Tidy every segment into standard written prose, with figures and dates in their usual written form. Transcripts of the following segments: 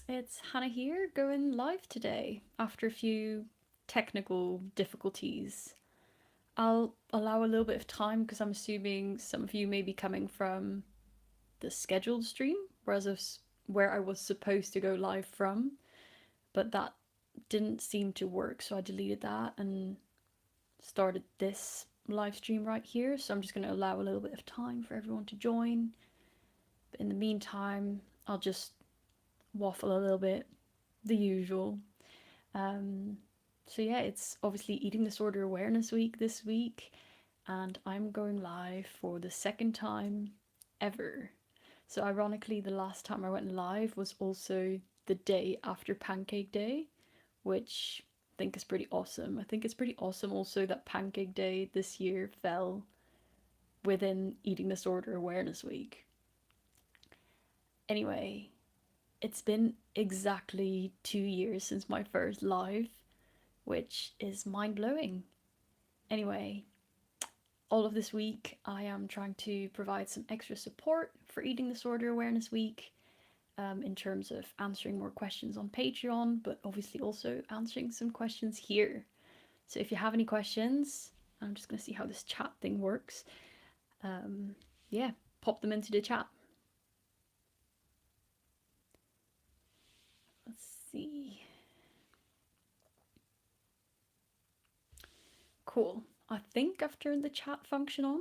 It's Hannah here, going live today after a few technical difficulties. I'll allow a little bit of time because I'm assuming some of you may be coming from the scheduled stream, where I was supposed to go live from, but that didn't seem to work, so I deleted that and started this live stream right here. So I'm just going to allow a little bit of time for everyone to join. But in the meantime, I'll just waffle a little bit, the usual. Um, so yeah, it's obviously Eating Disorder Awareness Week this week, and I'm going live for the second time ever. So ironically, the last time I went live was also the day after Pancake Day, which I think is pretty awesome. I think it's pretty awesome also that Pancake Day this year fell within Eating Disorder Awareness Week. Anyway, it's been exactly 2 years since my first live, which is mind blowing. Anyway, all of this week I am trying to provide some extra support for Eating Disorder Awareness Week in terms of answering more questions on Patreon, but obviously also answering some questions here. So if you have any questions, I'm just going to see how this chat thing works. Yeah, pop them into the chat. Let's see. Cool. I think I've turned the chat function on.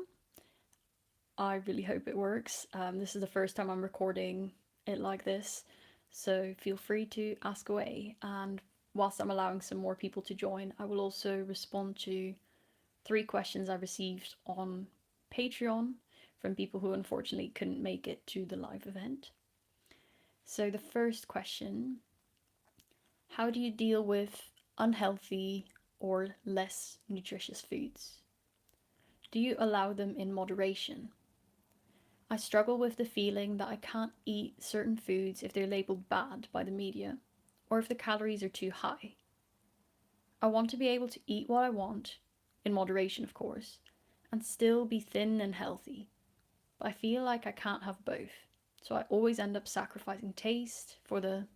I really hope it works. This is the first time I'm recording it like this, so feel free to ask away. And whilst I'm allowing some more people to join, I will also respond to 3 questions I received on Patreon from people who unfortunately couldn't make it to the live event. So the first question: how do you deal with unhealthy or less nutritious foods? Do you allow them in moderation? I struggle with the feeling that I can't eat certain foods if they're labelled bad by the media, or if the calories are too high. I want to be able to eat what I want, in moderation of course, and still be thin and healthy. But I feel like I can't have both, so I always end up sacrificing taste for the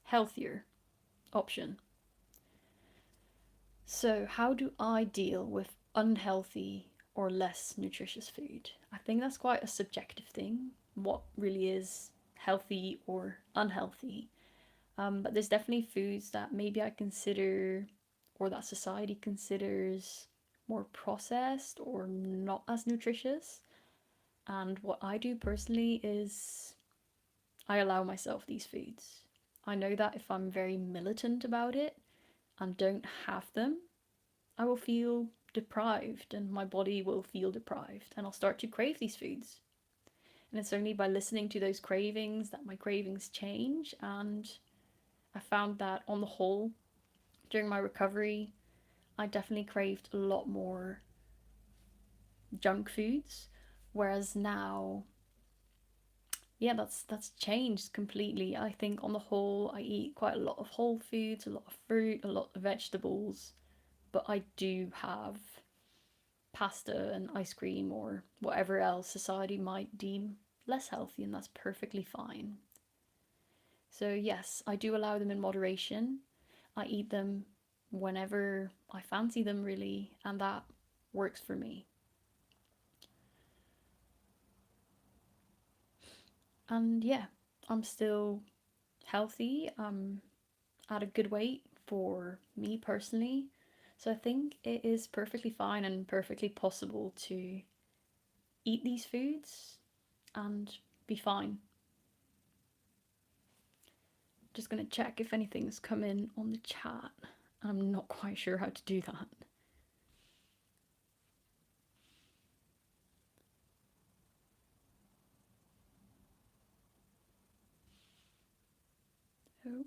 healthier option. So, how do I deal with unhealthy or less nutritious food? I think that's quite a subjective thing. What really is healthy or unhealthy? But there's definitely foods that maybe I consider, or that society considers, more processed or not as nutritious. And what I do personally is I allow myself these foods. I know that if I'm very militant about it and don't have them, I will feel deprived and my body will feel deprived and I'll start to crave these foods. And it's only by listening to those cravings that my cravings change. And I found that on the whole, during my recovery, I definitely craved a lot more junk foods. Whereas now, yeah, that's changed completely. I think on the whole, I eat quite a lot of whole foods, a lot of fruit, a lot of vegetables, but I do have pasta and ice cream or whatever else society might deem less healthy, and that's perfectly fine. So, yes, I do allow them in moderation. I eat them whenever I fancy them, really, and that works for me. And yeah, I'm still healthy. I'm at a good weight for me personally. So I think it is perfectly fine and perfectly possible to eat these foods and be fine. Just gonna check if anything's come in on the chat. I'm not quite sure how to do that. Oh,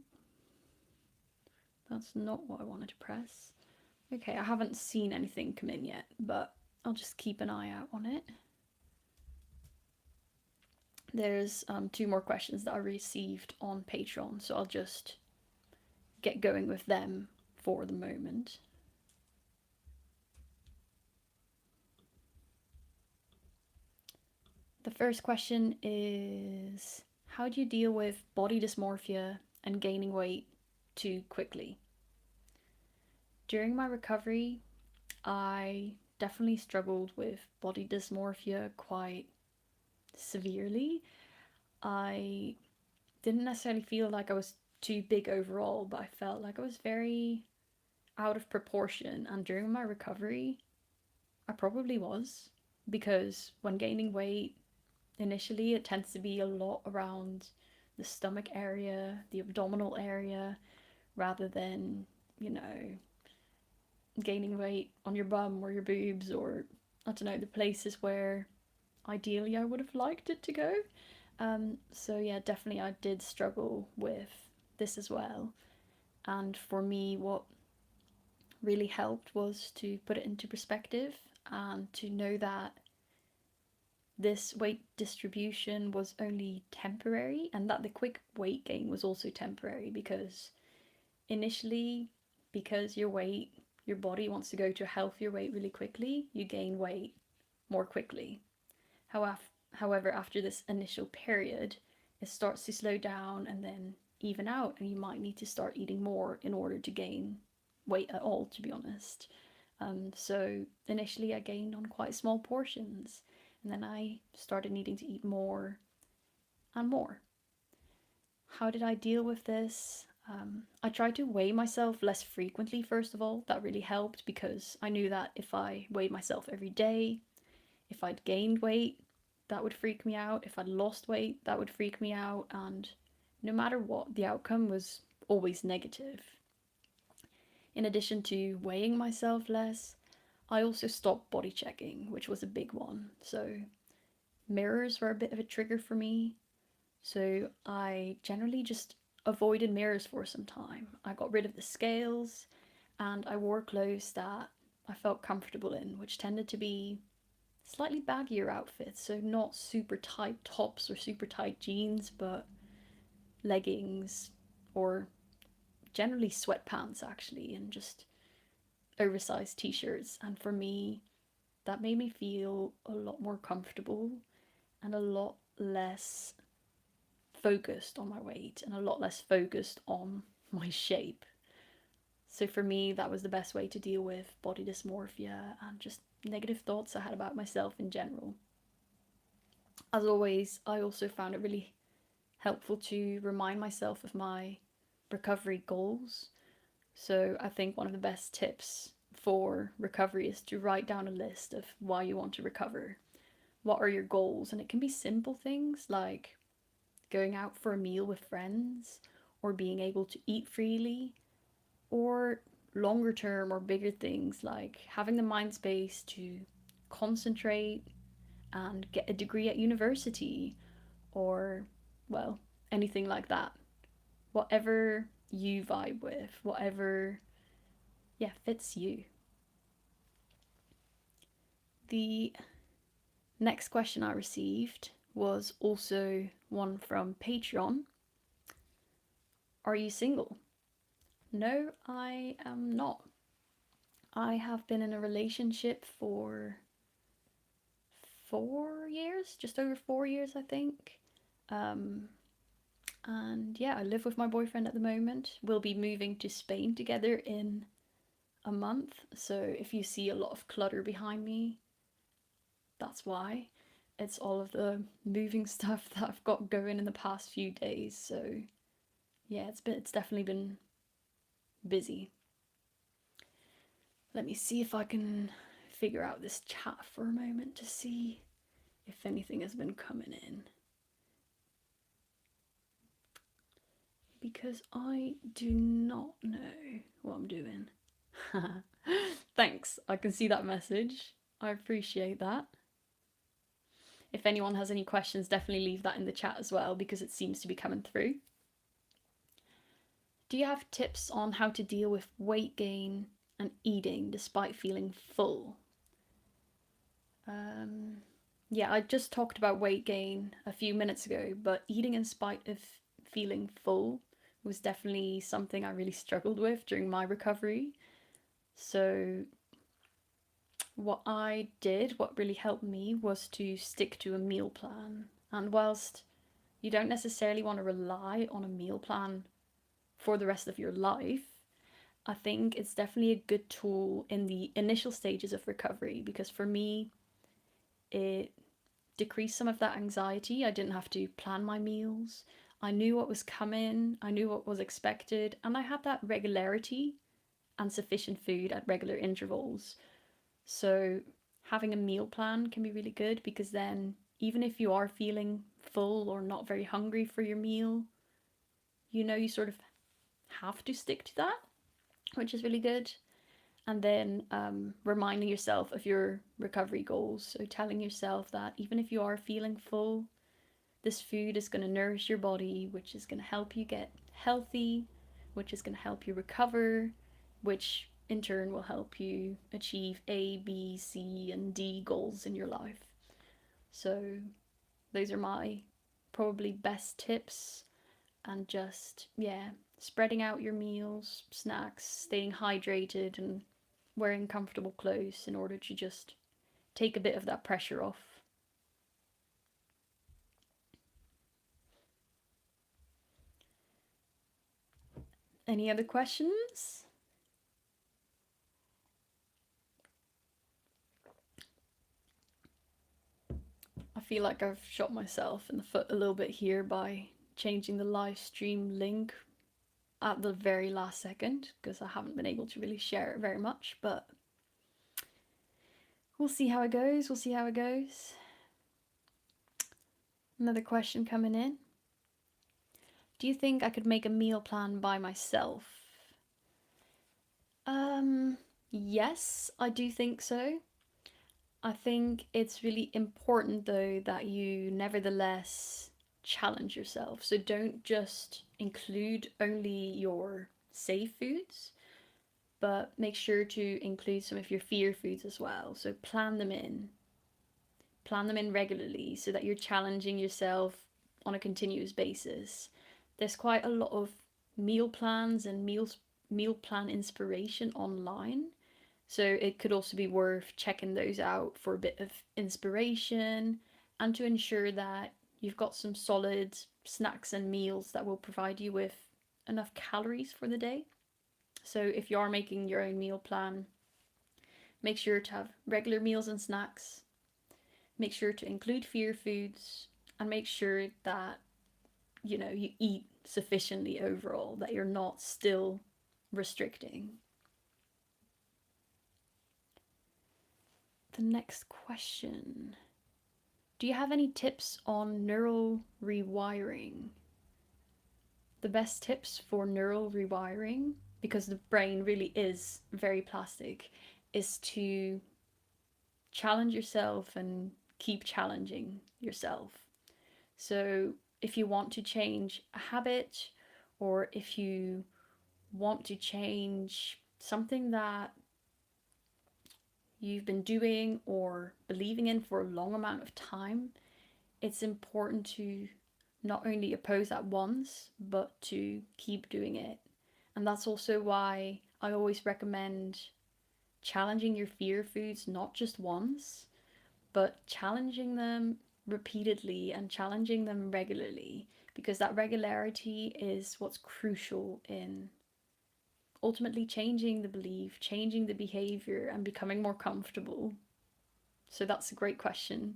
that's not what I wanted to press. Okay, I haven't seen anything come in yet, but I'll just keep an eye out on it. There's 2 more questions that I received on Patreon, so I'll just get going with them for the moment. The first question is: how do you deal with body dysmorphia and gaining weight too quickly. During my recovery, I definitely struggled with body dysmorphia quite severely. I didn't necessarily feel like I was too big overall, but I felt like I was very out of proportion. And during my recovery, I probably was, because when gaining weight, initially it tends to be a lot around the stomach area, the abdominal area, rather than, you know, gaining weight on your bum or your boobs, or I don't know, the places where ideally I would have liked it to go. So yeah, definitely I did struggle with this as well. And for me, what really helped was to put it into perspective and to know that this weight distribution was only temporary, and that the quick weight gain was also temporary, because initially, because your body wants to go to a healthier weight really quickly, you gain weight more quickly. However, after this initial period, it starts to slow down and then even out, and you might need to start eating more in order to gain weight at all, to be honest. So initially, I gained on quite small portions, and then I started needing to eat more and more. How did I deal with this? I tried to weigh myself less frequently, first of all. That really helped, because I knew that if I weighed myself every day, if I'd gained weight, that would freak me out. If I'd lost weight, that would freak me out. And no matter what, the outcome was always negative. In addition to weighing myself less, I also stopped body checking, which was a big one. So mirrors were a bit of a trigger for me. So I generally just avoided mirrors for some time. I got rid of the scales, and I wore clothes that I felt comfortable in, which tended to be slightly baggier outfits. So not super tight tops or super tight jeans, but leggings, or generally sweatpants actually, and just oversized t-shirts. And for me, that made me feel a lot more comfortable and a lot less focused on my weight and a lot less focused on my shape. So for me, that was the best way to deal with body dysmorphia and just negative thoughts I had about myself in general. As always, I also found it really helpful to remind myself of my recovery goals. So I think one of the best tips for recovery is to write down a list of why you want to recover. What are your goals? And it can be simple things like going out for a meal with friends, or being able to eat freely, or longer term or bigger things like having the mind space to concentrate and get a degree at university, or, well, anything like that. Whatever you vibe with, whatever, yeah, fits you. The next question I received was also one from Patreon. Are you single? No, I am not. I have been in a relationship for 4 years, just over 4 years, I think. Um, and yeah, I live with my boyfriend at the moment. We'll be moving to Spain together in a month. So if you see a lot of clutter behind me, that's why. It's all of the moving stuff that I've got going in the past few days. So yeah, it's definitely been busy. Let me see if I can figure out this chat for a moment to see if anything has been coming in. Because I do not know what I'm doing. Thanks, I can see that message. I appreciate that. If anyone has any questions, definitely leave that in the chat as well, because it seems to be coming through. Do you have tips on how to deal with weight gain and eating despite feeling full? Yeah, I just talked about weight gain a few minutes ago, but eating in spite of feeling full was definitely something I really struggled with during my recovery. So what I did, what really helped me, was to stick to a meal plan. And whilst you don't necessarily want to rely on a meal plan for the rest of your life, I think it's definitely a good tool in the initial stages of recovery, because for me, it decreased some of that anxiety. I didn't have to plan my meals. I knew what was coming, I knew what was expected, and I had that regularity and sufficient food at regular intervals. So, having a meal plan can be really good, because then, even if you are feeling full or not very hungry for your meal, you sort of have to stick to that, which is really good. And then reminding yourself of your recovery goals. So telling yourself that even if you are feeling full, this food is going to nourish your body, which is going to help you get healthy, which is going to help you recover, which in turn will help you achieve A, B, C, and D goals in your life. So those are my probably best tips. And just, yeah, spreading out your meals, snacks, staying hydrated, and wearing comfortable clothes in order to just take a bit of that pressure off. Any other questions? I feel like I've shot myself in the foot a little bit here by changing the live stream link at the very last second, because I haven't been able to really share it very much, but we'll see how it goes. We'll see how it goes. Another question coming in. Do you think I could make a meal plan by myself? Yes, I do think so. I think it's really important though that you nevertheless challenge yourself. So don't just include only your safe foods, but make sure to include some of your fear foods as well. So plan them in. Plan them in regularly so that you're challenging yourself on a continuous basis. There's quite a lot of meal plans and meal plan inspiration online. So it could also be worth checking those out for a bit of inspiration and to ensure that you've got some solid snacks and meals that will provide you with enough calories for the day. So if you are making your own meal plan, make sure to have regular meals and snacks. Make sure to include fear foods, and make sure that you eat sufficiently overall, that you're not still restricting. The next question. Do you have any tips on neural rewiring? The best tips for neural rewiring, because the brain really is very plastic, is to challenge yourself and keep challenging yourself. So if you want to change a habit, or if you want to change something that you've been doing or believing in for a long amount of time, it's important to not only oppose that once, but to keep doing it. And that's also why I always recommend challenging your fear foods not just once, but challenging them repeatedly and challenging them regularly, because that regularity is what's crucial in ultimately changing the belief, changing the behavior, and becoming more comfortable. So that's a great question.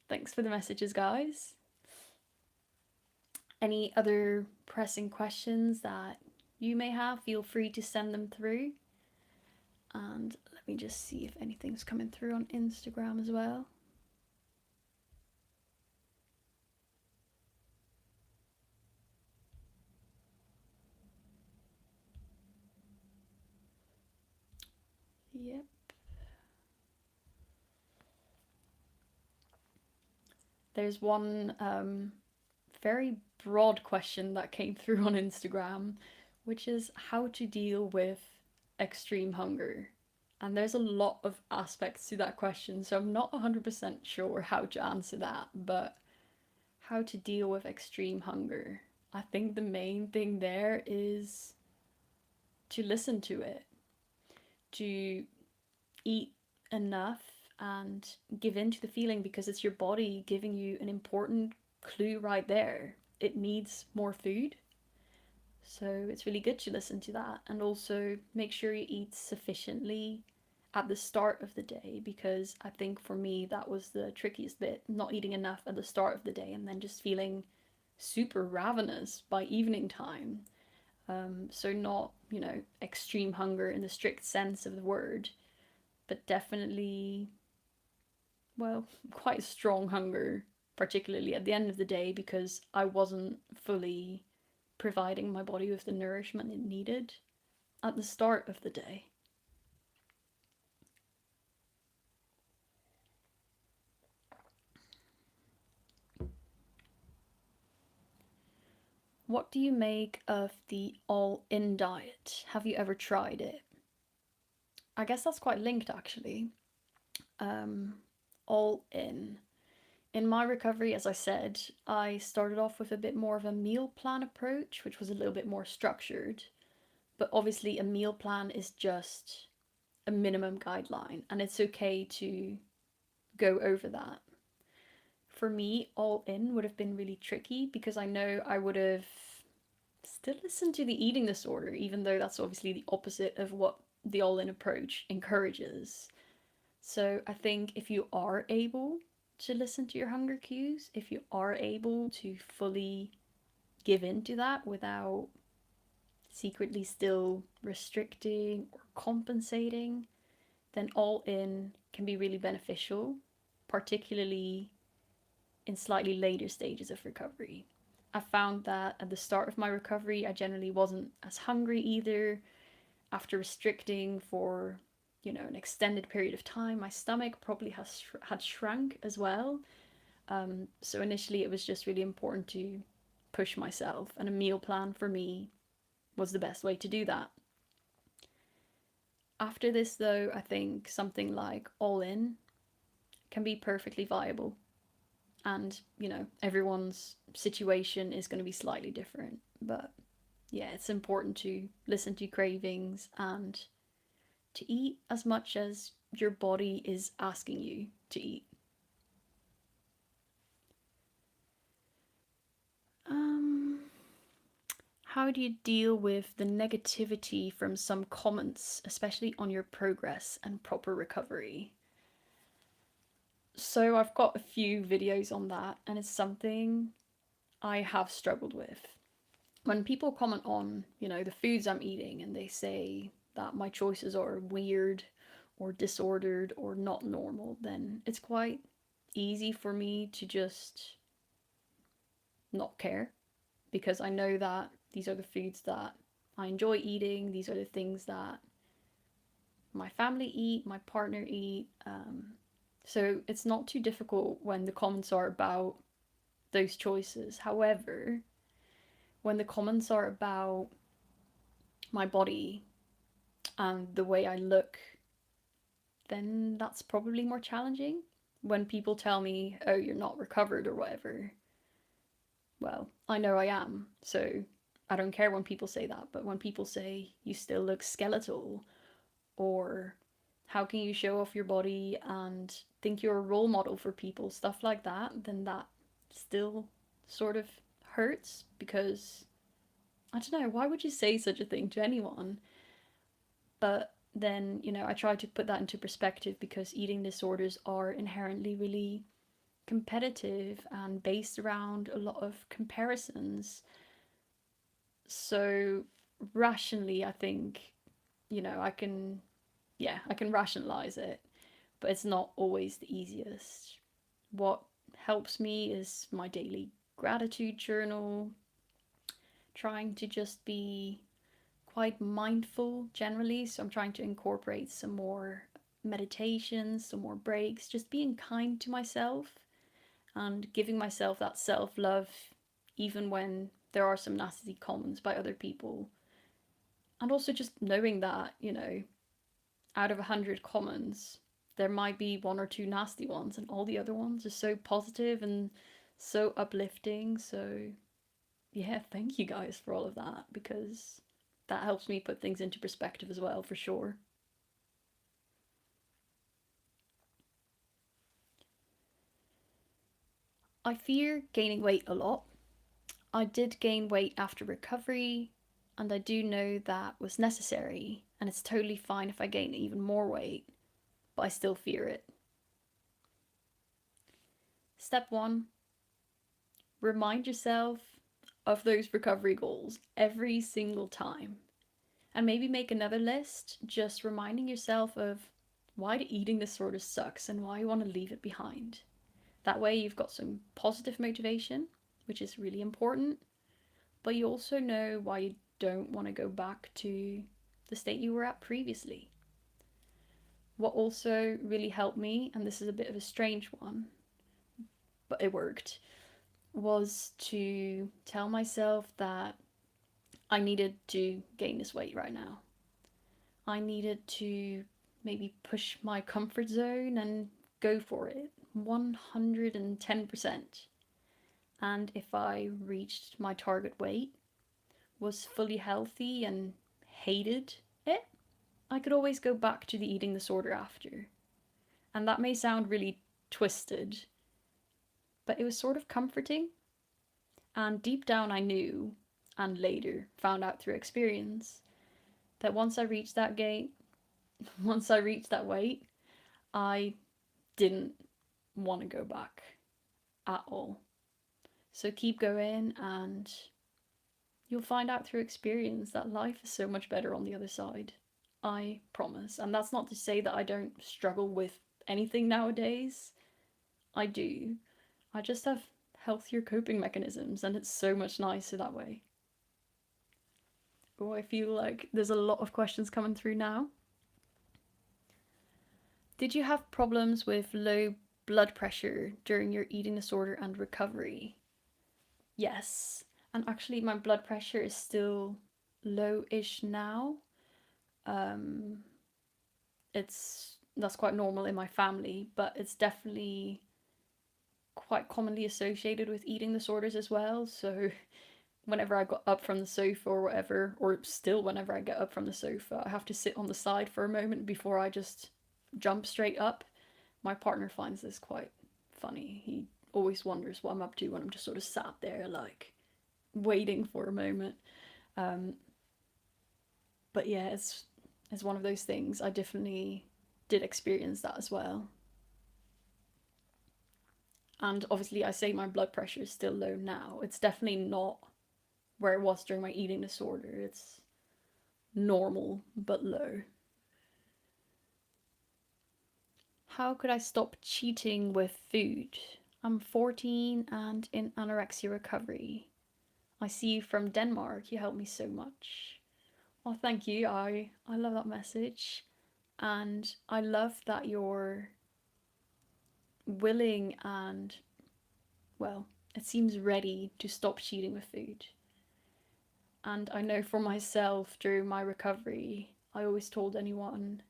Thanks for the messages, guys. Any other pressing questions that you may have, feel free to send them through. And let me just see if anything's coming through on Instagram as well. Yep. There's one very broad question that came through on Instagram, which is how to deal with extreme hunger. And there's a lot of aspects to that question, so I'm not 100% sure how to answer that, but how to deal with extreme hunger. I think the main thing there is to listen to it, to eat enough and give in to the feeling, because it's your body giving you an important clue right there. It needs more food. So it's really good to listen to that, and also make sure you eat sufficiently at the start of the day, because I think for me that was the trickiest bit, not eating enough at the start of the day and then just feeling super ravenous by evening time. So not, extreme hunger in the strict sense of the word, but definitely, well, quite strong hunger, particularly at the end of the day, because I wasn't fully providing my body with the nourishment it needed at the start of the day. What do you make of the all-in diet? Have you ever tried it? I guess that's quite linked actually. Um, all in. In my recovery, as I said, I started off with a bit more of a meal plan approach, which was a little bit more structured. But obviously, a meal plan is just a minimum guideline, and it's okay to go over that. For me, all in would have been really tricky, because I know I would have still listened to the eating disorder, even though that's obviously the opposite of what the all in approach encourages. So I think if you are able to listen to your hunger cues, if you are able to fully give in to that without secretly still restricting or compensating, then all in can be really beneficial, particularly in slightly later stages of recovery. I found that at the start of my recovery, I generally wasn't as hungry either. After restricting for, an extended period of time, my stomach probably had shrunk as well. So initially, it was just really important to push myself, and a meal plan for me was the best way to do that. After this, though, I think something like all in can be perfectly viable. And, everyone's situation is going to be slightly different. But yeah, it's important to listen to cravings and to eat as much as your body is asking you to eat. Um, how do you deal with the negativity from some comments, especially on your progress and proper recovery? So I've got a few videos on that, and it's something I have struggled with. When people comment on, the foods I'm eating, and they say that my choices are weird or disordered or not normal, then it's quite easy for me to just not care, because I know that these are the foods that I enjoy eating. These are the things that my family eat, my partner eat. So it's not too difficult when the comments are about those choices. However, when the comments are about my body and the way I look, then that's probably more challenging. When people tell me, oh, you're not recovered or whatever, well, I know I am. So I don't care when people say that. But when people say, you still look skeletal, or how can you show off your body and think you're a role model for people, stuff like that, then that still sort of hurts, because I don't know, why would you say such a thing to anyone? But then, I try to put that into perspective, because eating disorders are inherently really competitive and based around a lot of comparisons. So rationally, I think, I can rationalize it, but it's not always the easiest. What helps me is my daily gratitude journal, trying to just be quite mindful generally. So I'm trying to incorporate some more meditations, some more breaks, just being kind to myself and giving myself that self love, even when there are some nasty comments by other people. And also just knowing that, out of 100 comments, there might be one or two nasty ones, and all the other ones are so positive and so uplifting. So, yeah, thank you guys for all of that, because that helps me put things into perspective as well, for sure. I fear gaining weight a lot. I did gain weight after recovery, and I do know that was necessary, and it's totally fine if I gain even more weight, but I still fear it. Step one, remind yourself of those recovery goals every single time. And maybe make another list just reminding yourself of why the eating disorder sucks and why you want to leave it behind. That way, you've got some positive motivation, which is really important, but you also know why you don't want to go back to the state you were at previously. What also really helped me, and this is a bit of a strange one, but it worked, was to tell myself that I needed to gain this weight right now. I needed to maybe push my comfort zone and go for it 110%. And if I reached my target weight, was fully healthy, and hated it, I could always go back to the eating disorder after. And that may sound really twisted, but it was sort of comforting. And deep down, I knew, and later found out through experience, that once I reached that gate, once I reached that weight, I didn't want to go back at all. So keep going, and you'll find out through experience that life is so much better on the other side. I promise. And that's not to say that I don't struggle with anything nowadays. I do. I just have healthier coping mechanisms, and it's so much nicer that way. Oh, I feel like there's a lot of questions coming through now. Did you have problems with low blood pressure during your eating disorder and recovery? Yes. And actually, my blood pressure is still low-ish now. Um, that's quite normal in my family, but it's definitely quite commonly associated with eating disorders as well. So whenever I got up from the sofa or whatever, or still whenever I get up from the sofa, I have to sit on the side for a moment before I just jump straight up. My partner finds this quite funny. He always wonders what I'm up to when I'm just sort of sat there, like, waiting for a moment. But yeah, it's one of those things. I definitely did experience that as well. And obviously, I say my blood pressure is still low now. It's definitely not where it was during my eating disorder. It's normal but low. How could I stop cheating with food? I'm 14 and in anorexia recovery. I see you from Denmark. You helped me so much. Well, thank you. I love that message. And I love that you're willing and, well, it seems ready to stop cheating with food. And I know for myself during my recovery, I always told anyone,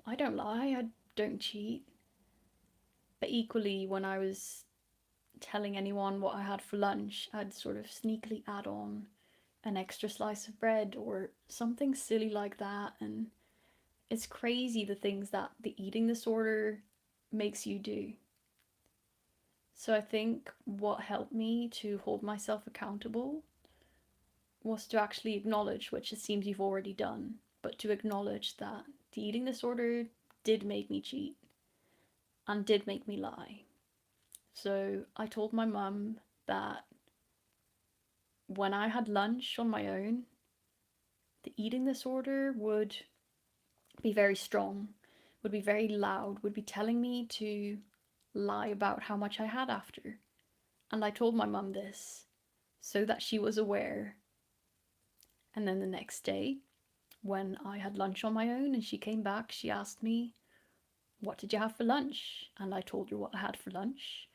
I don't lie, I don't cheat. But equally, when I was telling anyone what I had for lunch, I'd sort of sneakily add on an extra slice of bread or something silly like that. And it's crazy the things that the eating disorder makes you do. So I think what helped me to hold myself accountable was to actually acknowledge, which it seems you've already done, but to acknowledge that the eating disorder did make me cheat and did make me lie. So I told my mum that when I had lunch on my own, the eating disorder would be very strong, would be very loud, would be telling me to lie about how much I had after. And I told my mum this so that she was aware. And then the next day, when I had lunch on my own and she came back, she asked me, "What did you have for lunch?" And I told her what I had for lunch,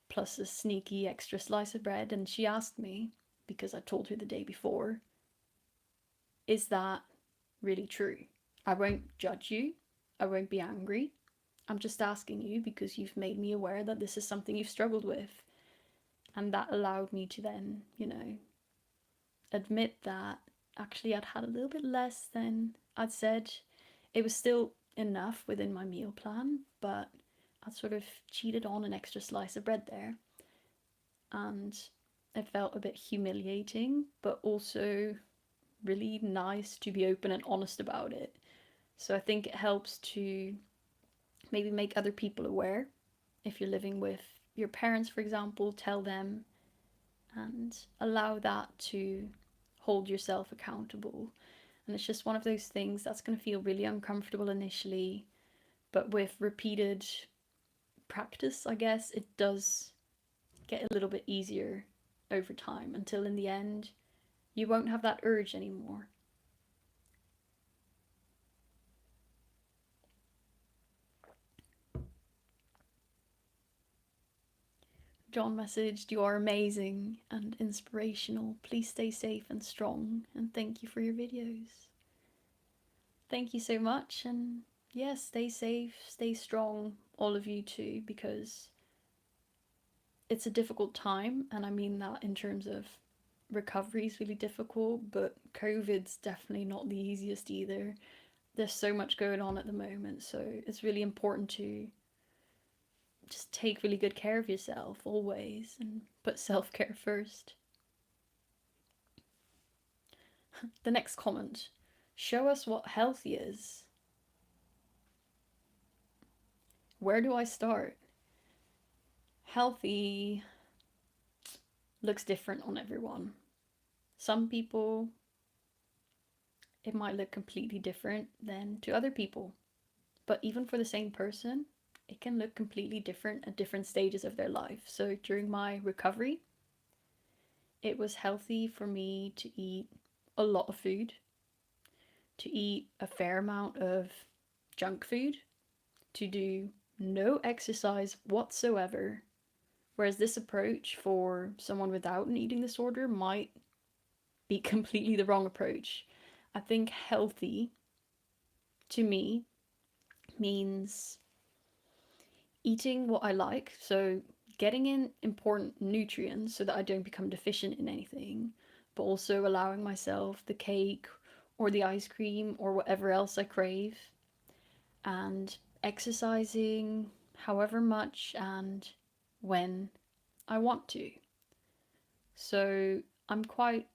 plus a sneaky extra slice of bread. And she asked me, because I told her the day before, "Is that really true?" I won't judge you. I won't be angry. I'm just asking you because you've made me aware that this is something you've struggled with. And that allowed me to then, admit that actually I'd had a little bit less than I'd said. It was still enough within my meal plan, but I'd sort of cheated on an extra slice of bread there. And it felt a bit humiliating, but also really nice to be open and honest about it. So I think it helps to maybe make other people aware. If you're living with your parents, for example, tell them and allow that to hold yourself accountable. And it's just one of those things that's going to feel really uncomfortable initially, but with repeated practice, I guess, it does get a little bit easier over time until in the end you won't have that urge anymore. John messaged, "You are amazing and inspirational. Please stay safe and strong, and thank you for your videos." Thank you so much, and yes, stay safe, stay strong, all of you too, because it's a difficult time, and I mean that in terms of recovery is really difficult, but COVID's definitely not the easiest either. There's so much going on at the moment, so it's really important to just take really good care of yourself always and put self-care first. The next comment: show us what healthy is. Where do I start? Healthy looks different on everyone. Some people, it might look completely different than to other people. But even for the same person, it can look completely different at different stages of their life. So during my recovery, it was healthy for me to eat a lot of food, to eat a fair amount of junk food, to do no exercise whatsoever. Whereas this approach for someone without an eating disorder might be completely the wrong approach. I think healthy to me means eating what I like, so getting in important nutrients so that I don't become deficient in anything, but also allowing myself the cake or the ice cream or whatever else I crave, and exercising however much and when I want to. So I'm quite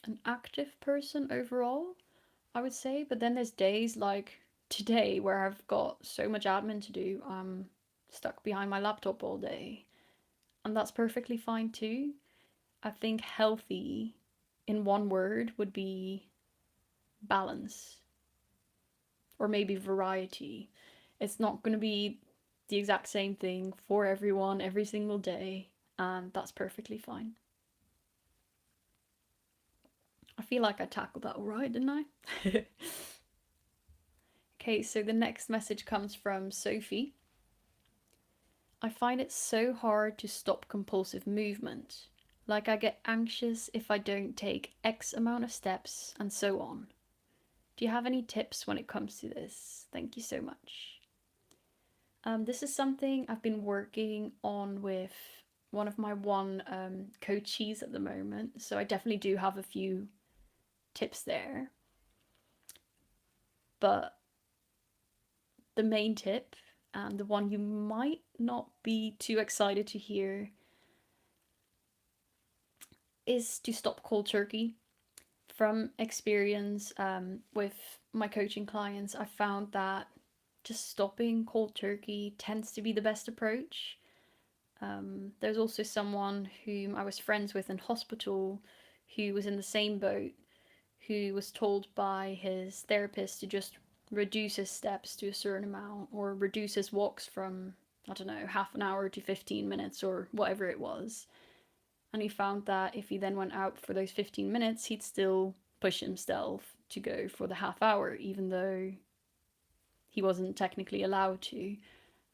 an active person overall, I would say, but then there's days like today where I've got so much admin to do, I'm stuck behind my laptop all day, and that's perfectly fine too. I think healthy in one word would be balance, or maybe variety. It's not going to be the exact same thing for everyone every single day, and that's perfectly fine. I feel like I tackled that all right, didn't I? Okay, so the next message comes from Sophie. I find it so hard to stop compulsive movement. Like I get anxious if I don't take X amount of steps and so on. Do you have any tips when it comes to this? Thank you so much. This is something I've been working on with one of my coachees at the moment, so I definitely do have a few tips there. But the main tip, and the one you might not be too excited to hear, is to stop cold turkey. From experience with my coaching clients, I found that just stopping cold turkey tends to be the best approach. There's also someone whom I was friends with in hospital who was in the same boat, who was told by his therapist to just reduce his steps to a certain amount, or reduce his walks from, I don't know, half an hour to 15 minutes or whatever it was. And he found that if he then went out for those 15 minutes, he'd still push himself to go for the half hour, even though he wasn't technically allowed to.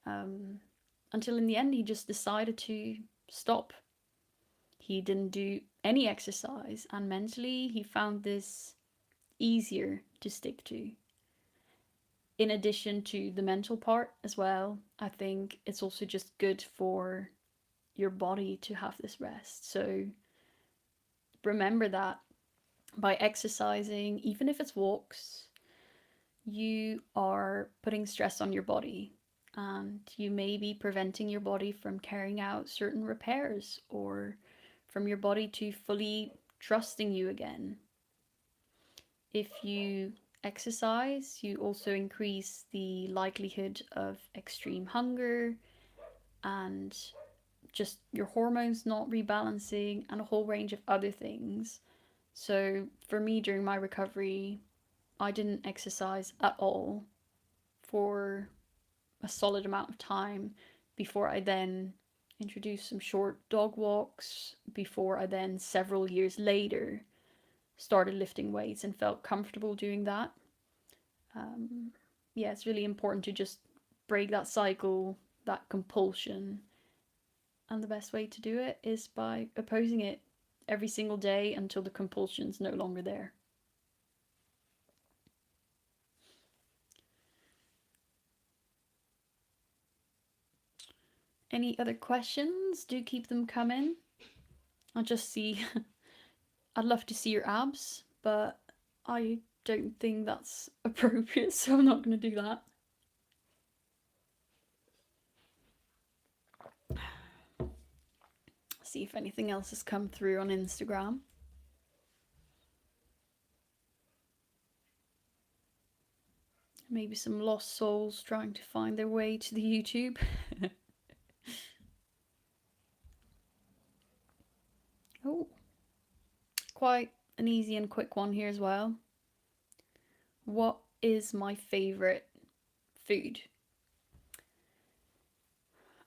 Until in the end, he just decided to stop. He didn't do any exercise, and mentally, he found this easier to stick to. In addition to the mental part as well, I think it's also just good for your body to have this rest. So remember that by exercising, even if it's walks, you are putting stress on your body. and you may be preventing your body from carrying out certain repairs or from your body to fully trusting you again. If you exercise, you also increase the likelihood of extreme hunger and just your hormones not rebalancing and a whole range of other things. So for me during my recovery, I didn't exercise at all for a solid amount of time before I then introduced some short dog walks, before I then several years later started lifting weights and felt comfortable doing that. Yeah, it's really important to just break that cycle, that compulsion. And the best way to do it is by opposing it every single day until the compulsion's no longer there. Any other questions? Do keep them coming. I'll just see. I'd love to see your abs, but I don't think that's appropriate, so I'm not going to do that. See if anything else has come through on Instagram. Maybe some lost souls trying to find their way to the YouTube. Oh, quite an easy and quick one here as well. What is my favourite food?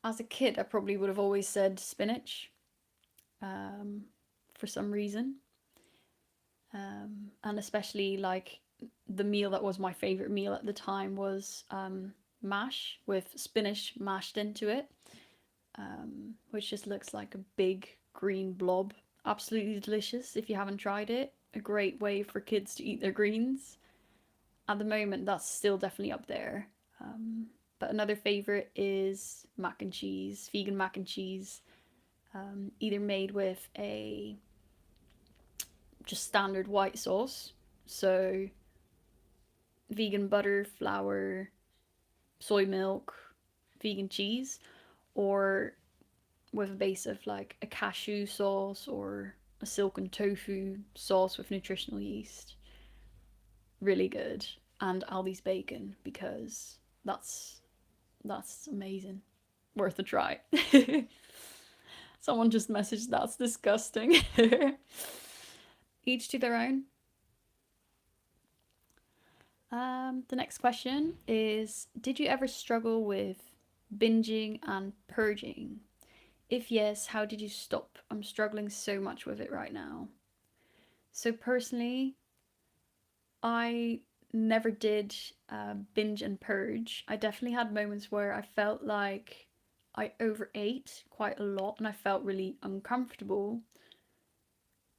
As a kid, I probably would have always said spinach for some reason. And especially like the meal that was my favourite meal at the time was mash with spinach mashed into it, which just looks like a big green blob. Absolutely delicious if you haven't tried it. A great way for kids to eat their greens. At the moment, that's still definitely up there. But another favourite is mac and cheese, vegan mac and cheese, either made with a just standard white sauce, so vegan butter, flour, soy milk, vegan cheese, or with a base of like a cashew sauce or a silken tofu sauce with nutritional yeast. Really good. And Aldi's bacon, because that's amazing. Worth a try. Someone just messaged that's disgusting. Each to their own. The next question is, did you ever struggle with binging and purging? If yes, how did you stop? I'm struggling so much with it right now. So personally, I never did binge and purge. I definitely had moments where I felt like I overate quite a lot and I felt really uncomfortable.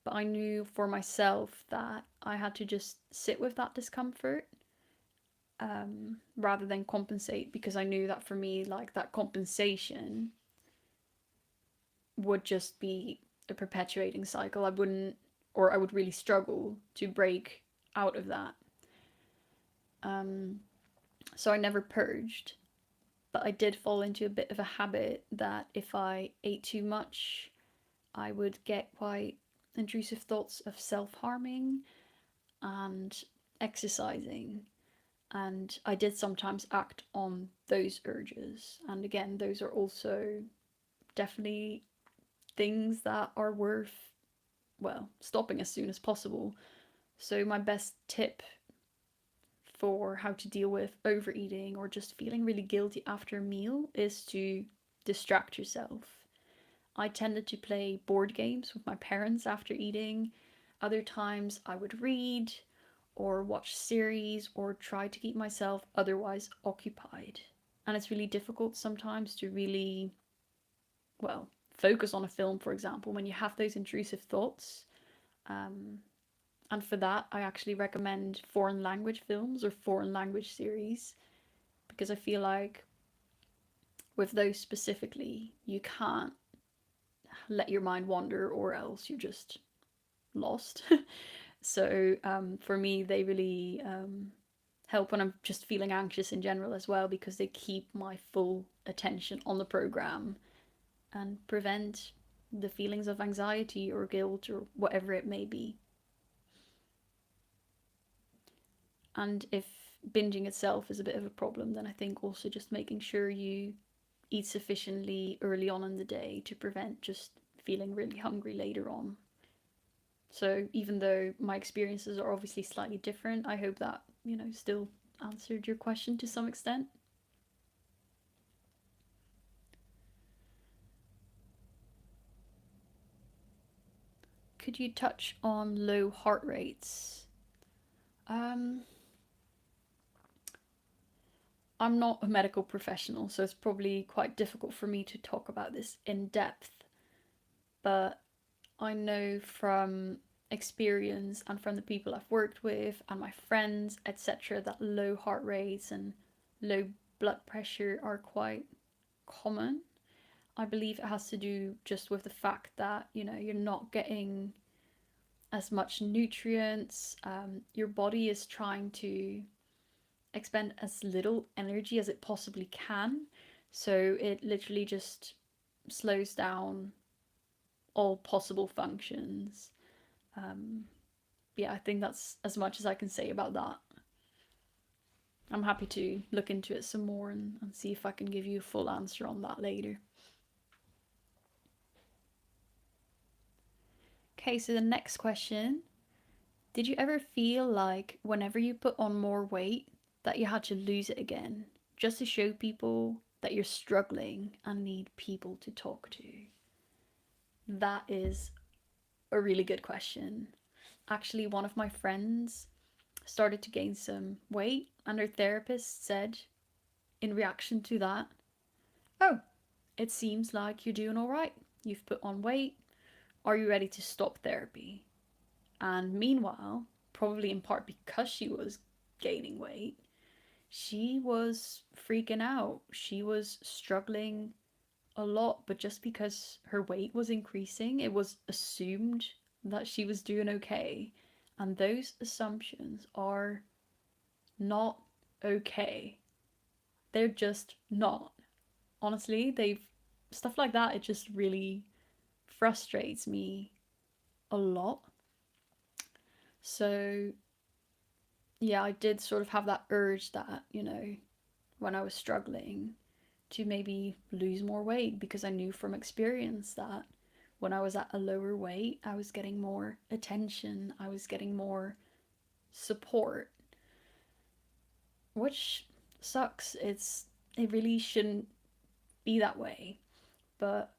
But I knew for myself that I had to just sit with that discomfort rather than compensate, because I knew that for me, like that compensation would just be a perpetuating cycle. I would really struggle to break out of that. So I never purged, but I did fall into a bit of a habit that if I ate too much, I would get quite intrusive thoughts of self-harming and exercising. And I did sometimes act on those urges. And again, those are also definitely things that are worth, well, stopping as soon as possible. So my best tip for how to deal with overeating or just feeling really guilty after a meal is to distract yourself. I tended to play board games with my parents after eating. Other times I would read or watch series or try to keep myself otherwise occupied. And it's really difficult sometimes to really, well, focus on a film, for example, when you have those intrusive thoughts. And for that, I actually recommend foreign language films or foreign language series, because I feel like with those specifically, you can't let your mind wander or else you're just lost. So for me, they really help when I'm just feeling anxious in general as well, because they keep my full attention on the program and prevent the feelings of anxiety or guilt or whatever it may be. And if binging itself is a bit of a problem, then I think also just making sure you eat sufficiently early on in the day to prevent just feeling really hungry later on. So even though my experiences are obviously slightly different, I hope that, still answered your question to some extent. Could you touch on low heart rates? I'm not a medical professional, so it's probably quite difficult for me to talk about this in depth. But I know from experience and from the people I've worked with and my friends, etc., that low heart rates and low blood pressure are quite common. I believe it has to do just with the fact that, you're not getting as much nutrients. Your body is trying to expend as little energy as it possibly can. So it literally just slows down all possible functions. Yeah, I think that's as much as I can say about that. I'm happy to look into it some more and see if I can give you a full answer on that later. Okay, so the next question. Did you ever feel like whenever you put on more weight that you had to lose it again just to show people that you're struggling and need people to talk to? That is a really good question. Actually, one of my friends started to gain some weight, and her therapist said, in reaction to that, "Oh, it seems like you're doing all right. You've put on weight. Are you ready to stop therapy?" And meanwhile, probably in part because she was gaining weight, she was freaking out. She was struggling a lot, but just because her weight was increasing, it was assumed that she was doing okay. And those assumptions are not okay. They're just not. Honestly, stuff like that, it just really frustrates me a lot. So, yeah, I did sort of have that urge that, when I was struggling to maybe lose more weight, because I knew from experience that when I was at a lower weight, I was getting more attention, I was getting more support, which sucks. It really shouldn't be that way. But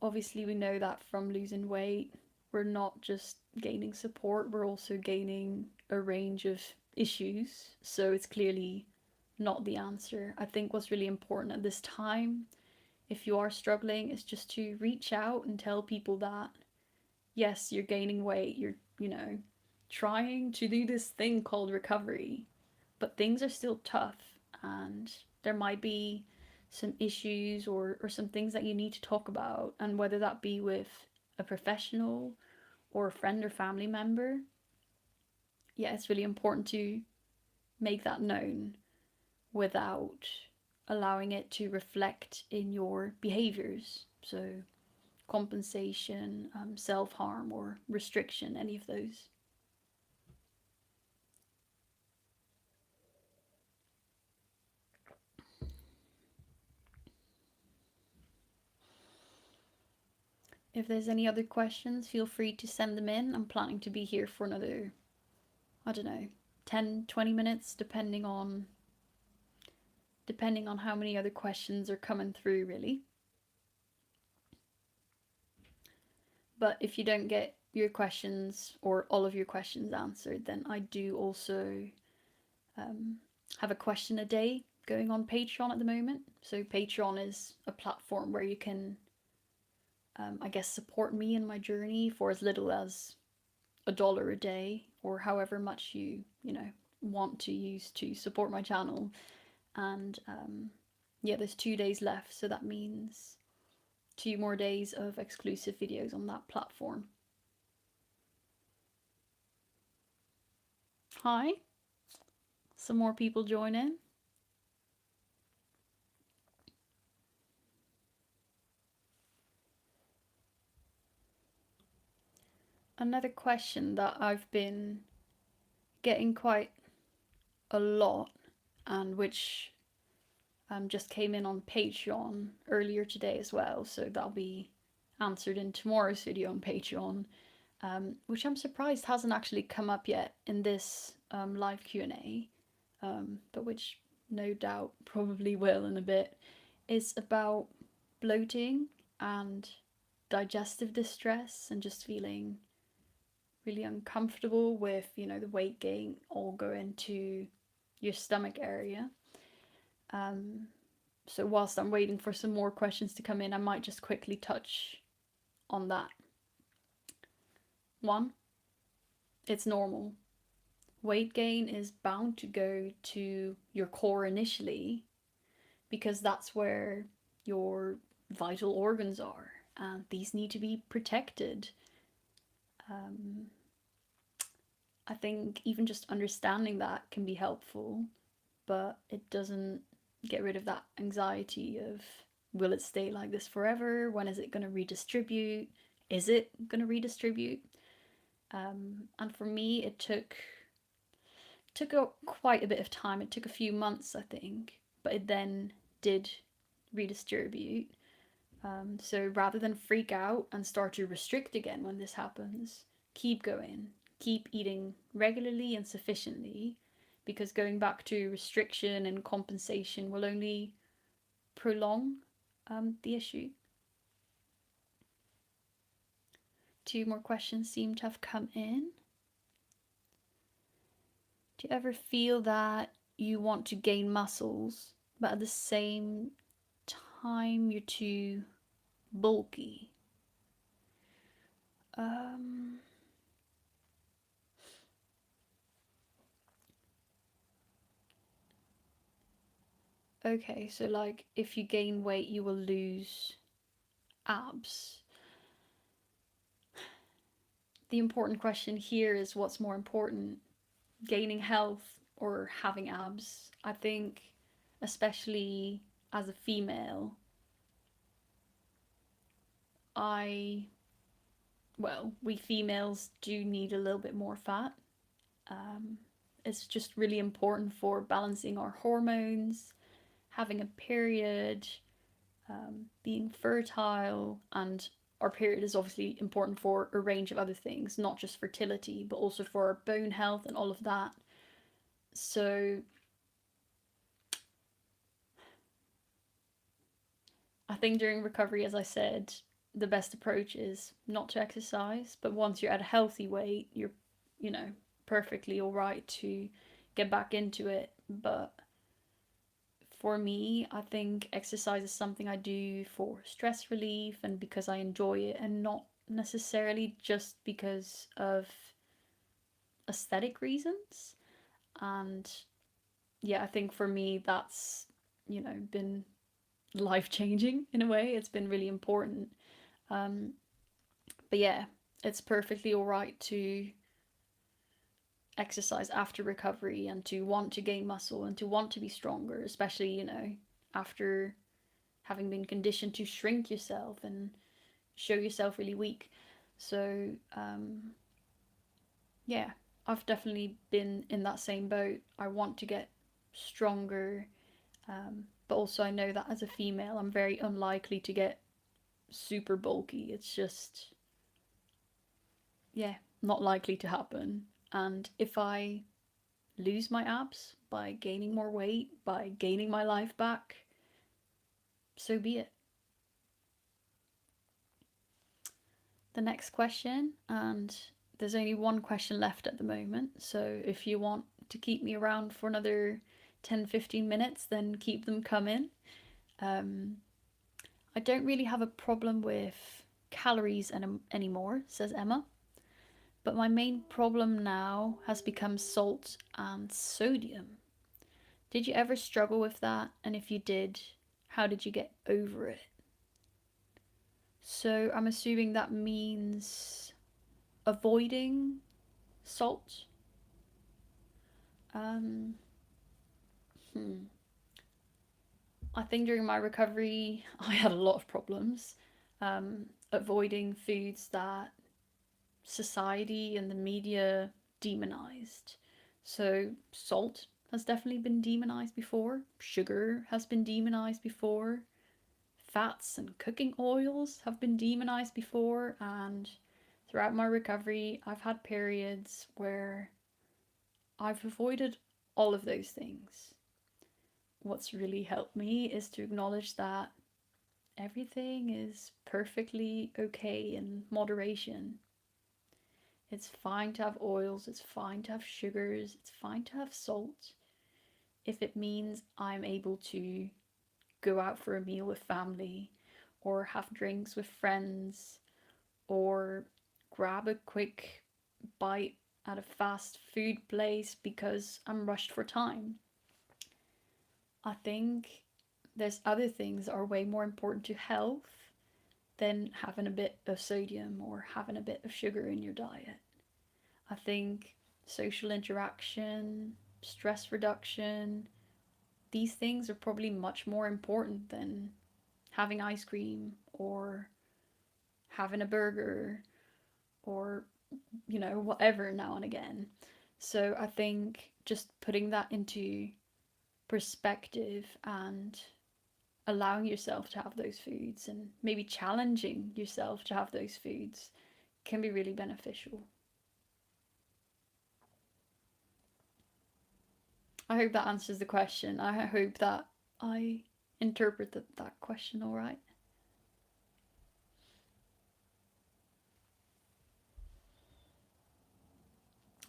obviously we know that from losing weight, we're not just gaining support, we're also gaining a range of issues. So it's clearly not the answer. I think what's really important at this time, if you are struggling, is just to reach out and tell people that, yes, you're gaining weight, you're, trying to do this thing called recovery, but things are still tough, and there might be some issues or some things that you need to talk about, and whether that be with a professional or a friend or family member, yeah, it's really important to make that known without allowing it to reflect in your behaviors. So, compensation, self harm, or restriction, any of those. If there's any other questions, feel free to send them in. I'm planning to be here for another, I don't know, 10, 20 minutes, depending on how many other questions are coming through, really. But if you don't get your questions or all of your questions answered, then I do also have a question a day going on Patreon at the moment. So Patreon is a platform where you can, I guess, support me in my journey for as little as $1 a day, or however much you want to use to support my channel. And yeah, there's 2 days left, so that means 2 more days of exclusive videos on that platform. Hi. some more people join in. Another question that I've been getting quite a lot, and which just came in on Patreon earlier today as well, so that'll be answered in tomorrow's video on Patreon, which I'm surprised hasn't actually come up yet in this live Q&A, but which no doubt probably will in a bit, is about bloating and digestive distress and just feeling really uncomfortable with, the weight gain all going to your stomach area. So whilst I'm waiting for some more questions to come in, I might just quickly touch on that. 1, it's normal. Weight gain is bound to go to your core initially because that's where your vital organs are, and these need to be protected. I think even just understanding that can be helpful, but it doesn't get rid of that anxiety of, will it stay like this forever? When is it going to redistribute? Is it going to redistribute? And for me, it took quite a bit of time. It took a few months, I think, but it then did redistribute. So rather than freak out and start to restrict again when this happens, keep going. Keep eating regularly and sufficiently, because going back to restriction and compensation will only prolong the issue. 2 more questions seem to have come in. Do you ever feel that you want to gain muscles, but at the same time you're too bulky? Okay, so like if you gain weight, you will lose abs. The important question here is, what's more important, gaining health or having abs? I think, especially as a female, we females do need a little bit more fat. It's just really important for balancing our hormones, having a period, being fertile, and our period is obviously important for a range of other things, not just fertility, but also for our bone health and all of that. So I think during recovery, as I said, the best approach is not to exercise, but once you're at a healthy weight, you're, perfectly all right to get back into it. But for me, I think exercise is something I do for stress relief and because I enjoy it, and not necessarily just because of aesthetic reasons. And yeah, I think for me that's, been life-changing in a way. It's been really important. But yeah, it's perfectly all right to exercise after recovery and to want to gain muscle and to want to be stronger, especially, after having been conditioned to shrink yourself and show yourself really weak. So, yeah, I've definitely been in that same boat. I want to get stronger, but also I know that as a female, I'm very unlikely to get super bulky. It's just, yeah, not likely to happen. And if I lose my abs by gaining more weight, by gaining my life back, so be it. The next question, and there's only one question left at the moment, so if you want to keep me around for another 10-15 minutes, then keep them coming. I don't really have a problem with calories anymore, says Emma, but my main problem now has become salt and sodium. Did you ever struggle with that? And if you did, how did you get over it? So I'm assuming that means avoiding salt. Hmm. I think during my recovery, I had a lot of problems avoiding foods that society and the media demonized. So, salt has definitely been demonized before, sugar has been demonized before, fats and cooking oils have been demonized before, and throughout my recovery, I've had periods where I've avoided all of those things. What's really helped me is to acknowledge that everything is perfectly okay in moderation. It's fine to have oils, it's fine to have sugars, it's fine to have salt if it means I'm able to go out for a meal with family or have drinks with friends or grab a quick bite at a fast food place because I'm rushed for time. I think there's other things that are way more important to health than having a bit of sodium or having a bit of sugar in your diet. I think social interaction, stress reduction, these things are probably much more important than having ice cream or having a burger or, whatever now and again. So I think just putting that into perspective and allowing yourself to have those foods and maybe challenging yourself to have those foods can be really beneficial. I hope that answers the question. I hope that I interpreted that question all right.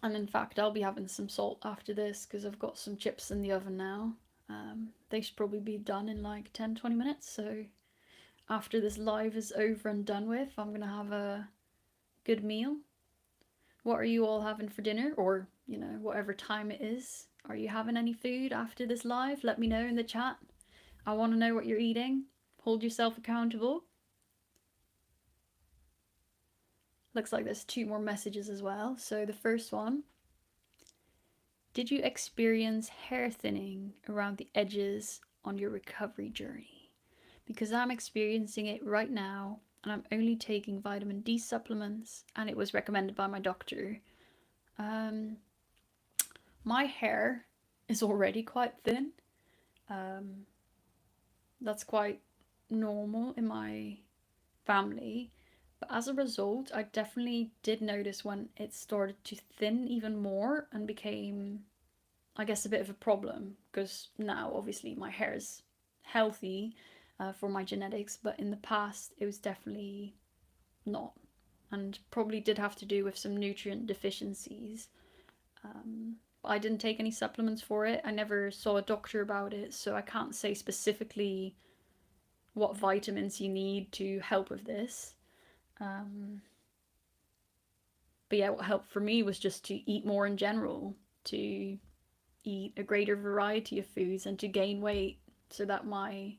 And in fact, I'll be having some salt after this because I've got some chips in the oven now. They should probably be done in like 10-20 minutes. So after this live is over and done with, I'm going to have a good meal. What are you all having for dinner? Or, whatever time it is. Are you having any food after this live? Let me know in the chat. I want to know what you're eating. Hold yourself accountable. Looks like there's two more messages as well. So the first one, did you experience hair thinning around the edges on your recovery journey? Because I'm experiencing it right now and I'm only taking vitamin D supplements and it was recommended by my doctor. Um, my hair is already quite thin. Um, that's quite normal in my family. But as a result, I definitely did notice when it started to thin even more and became, I guess, a bit of a problem. Because now, obviously, my hair is healthy for my genetics, but in the past, it was definitely not. And probably did have to do with some nutrient deficiencies. I didn't take any supplements for it. I never saw a doctor about it, so I can't say specifically what vitamins you need to help with this. Um, but yeah, what helped for me was just to eat more in general, to eat a greater variety of foods, and to gain weight so that my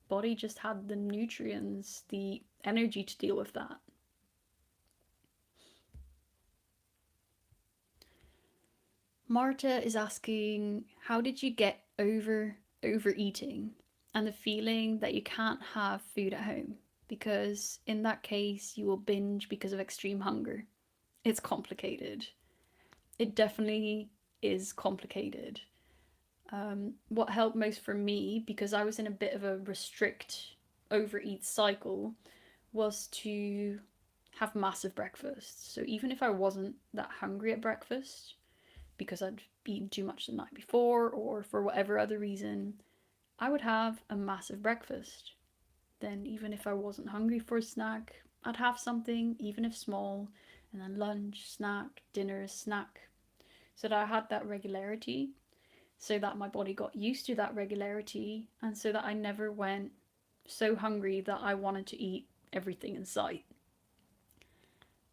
body just had the nutrients, the energy to deal with that. Marta is asking, how did you get over overeating and the feeling that you can't have food at home? Because in that case, you will binge because of extreme hunger. It's complicated. It definitely is complicated. What helped most for me, because I was in a bit of a restrict overeat cycle, was to have massive breakfasts. So even if I wasn't that hungry at breakfast, because I'd eaten too much the night before or for whatever other reason, I would have a massive breakfast. Then, even if I wasn't hungry for a snack, I'd have something, even if small, and then lunch, snack, dinner, snack. So that I had that regularity, so that my body got used to that regularity, and so that I never went so hungry that I wanted to eat everything in sight.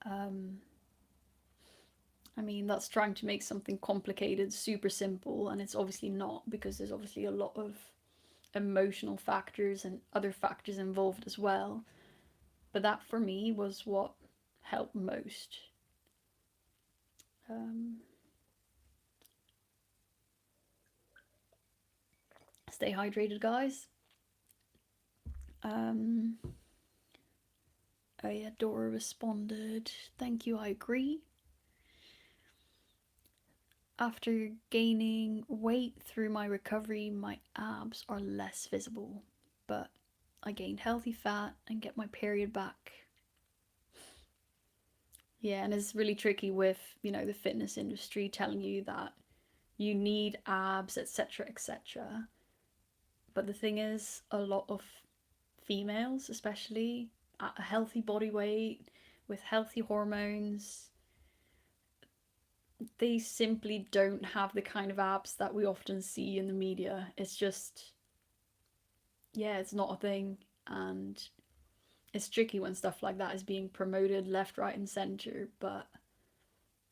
Um, I mean, that's trying to make something complicated super simple, and it's obviously not, because there's obviously a lot of emotional factors and other factors involved as well. But that for me was what helped most. Um, Stay hydrated, guys. Um, oh yeah, Dora responded. Thank you, I agree. After gaining weight through my recovery, my abs are less visible, but I gained healthy fat and get my period back. Yeah, and it's really tricky with, the fitness industry telling you that you need abs, etc., etc. But the thing is, a lot of females, especially at a healthy body weight with healthy hormones, they simply don't have the kind of abs that we often see in the media. It's just, yeah, it's not a thing. And it's tricky when stuff like that is being promoted left, right, and center. But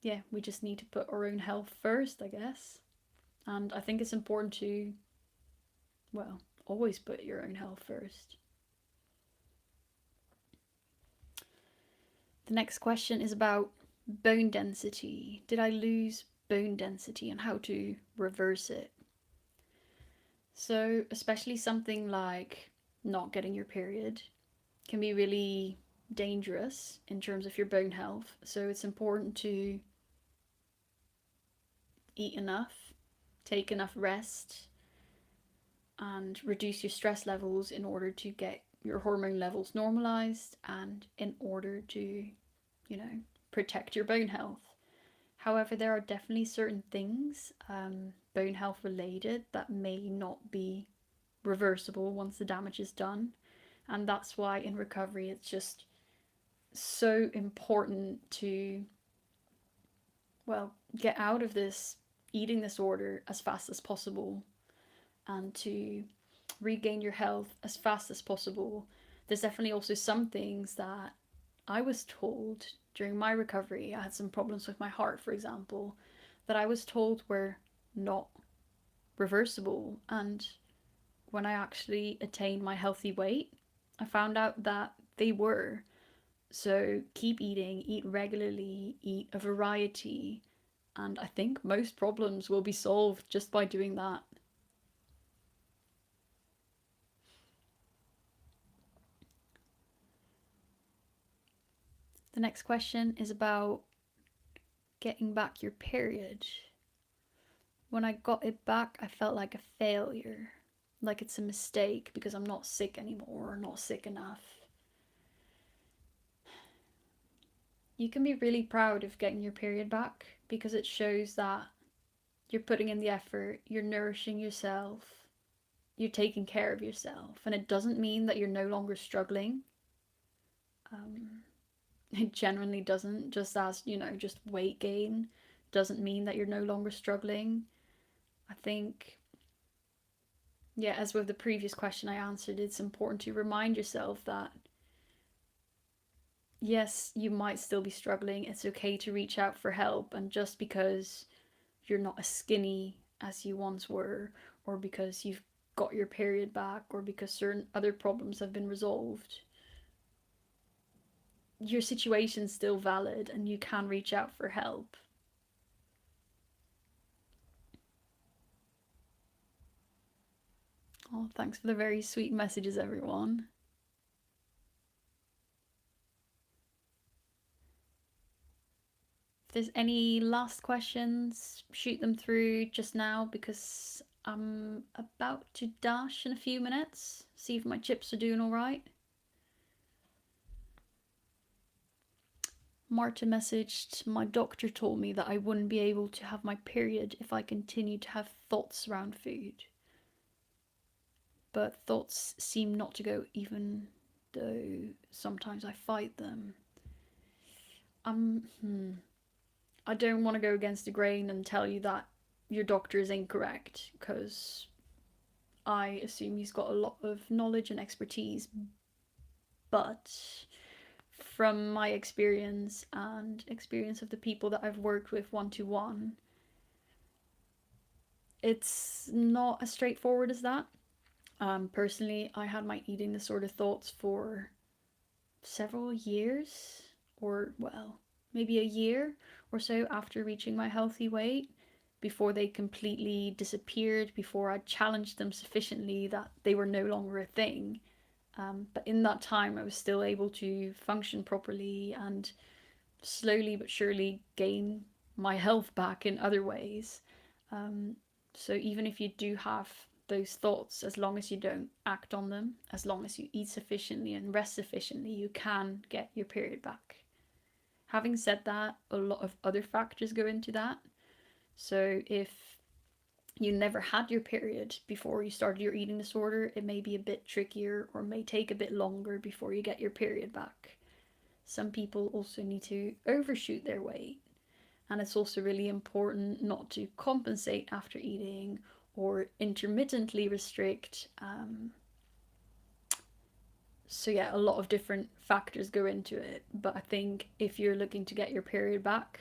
yeah, we just need to put our own health first, I guess. And I think it's important to, well, always put your own health first. The next question is about bone density. Did I lose bone density and how to reverse it? So, especially something like not getting your period can be really dangerous in terms of your bone health. So, it's important to eat enough, take enough rest, and reduce your stress levels in order to get your hormone levels normalized and in order to, protect your bone health. However, there are definitely certain things, bone health related, that may not be reversible once the damage is done. And that's why in recovery it's just so important to, well, get out of this eating disorder as fast as possible and to regain your health as fast as possible. There's definitely also some things that I was told during my recovery. I had some problems with my heart, for example, that I was told were not reversible. And when I actually attained my healthy weight, I found out that they were. So keep eating, eat regularly, eat a variety, and I think most problems will be solved just by doing that. The next question is about getting back your period. When I got it back, I felt like a failure, like it's a mistake because I'm not sick anymore or not sick enough. You can be really proud of getting your period back because it shows that you're putting in the effort, you're nourishing yourself, you're taking care of yourself, and it doesn't mean that you're no longer struggling. Um, it genuinely doesn't. Just as, just weight gain doesn't mean that you're no longer struggling. I think, yeah, as with the previous question I answered, it's important to remind yourself that yes, you might still be struggling. It's okay to reach out for help, and just because you're not as skinny as you once were, or because you've got your period back, or because certain other problems have been resolved, your situation's still valid and you can reach out for help. Oh, thanks for the very sweet messages, everyone. If there's any last questions, shoot them through just now because I'm about to dash in a few minutes. See if my chips are doing all right. Marta messaged, my doctor told me that I wouldn't be able to have my period if I continued to have thoughts around food. But thoughts seem not to go even though sometimes I fight them. I don't want to go against the grain and tell you that your doctor is incorrect because I assume he's got a lot of knowledge and expertise. But from my experience and experience of the people that I've worked with one to one, it's not as straightforward as that. Personally, I had my eating disorder thoughts for several years, or well, maybe a year or so after reaching my healthy weight, before they completely disappeared, before I challenged them sufficiently that they were no longer a thing. But in that time, I was still able to function properly and slowly but surely gain my health back in other ways. Um, so even if you do have those thoughts, as long as you don't act on them, as long as you eat sufficiently and rest sufficiently, you can get your period back. Having said that, a lot of other factors go into that. So if you never had your period before you started your eating disorder, it may be a bit trickier or may take a bit longer before you get your period back. Some people also need to overshoot their weight, and it's also really important not to compensate after eating or intermittently restrict. So yeah, a lot of different factors go into it, but I think if you're looking to get your period back,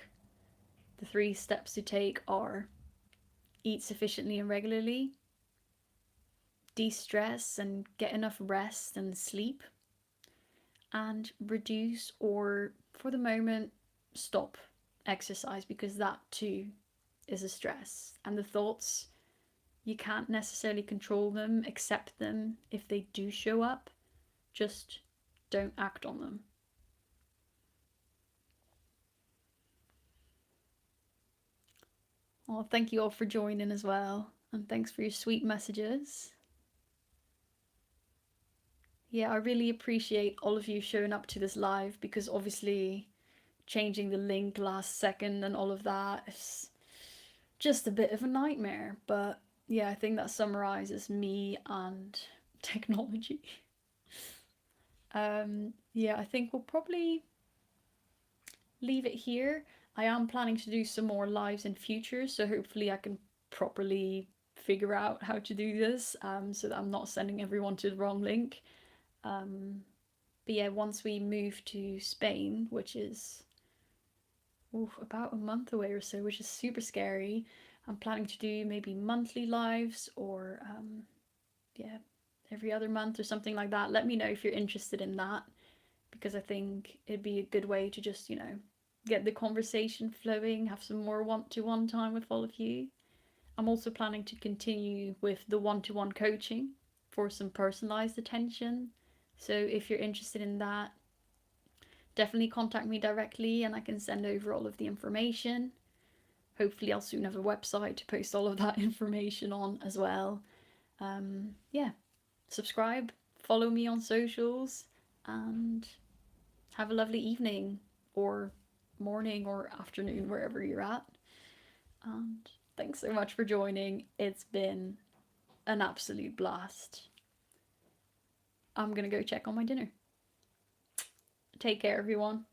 the 3 steps to take are: eat sufficiently and regularly, de-stress and get enough rest and sleep, and reduce or, for the moment, stop exercise, because that too is a stress. And the thoughts, you can't necessarily control them, accept them if they do show up, just don't act on them. Well, thank you all for joining as well, and thanks for your sweet messages. Yeah, I really appreciate all of you showing up to this live, because obviously changing the link last second and all of that is just a bit of a nightmare. But yeah, I think that summarizes me and technology. Yeah, I think we'll probably leave it here. I am planning to do some more lives in future, so hopefully I can properly figure out how to do this, so that I'm not sending everyone to the wrong link. But yeah, once we move to Spain, which is about a month away or so, which is super scary, I'm planning to do maybe monthly lives, or yeah, every other month or something like that. Let me know if you're interested in that, because I think it'd be a good way to just, get the conversation flowing, have some more one-to-one time with all of you. I'm also planning to continue with the one-to-one coaching for some personalized attention. So if you're interested in that, definitely contact me directly and I can send over all of the information. Hopefully I'll soon have a website to post all of that information on as well. Yeah, subscribe, follow me on socials, and have a lovely evening or morning or afternoon, wherever you're at. And thanks so much for joining. It's been an absolute blast. I'm gonna go check on my dinner. Take care, everyone.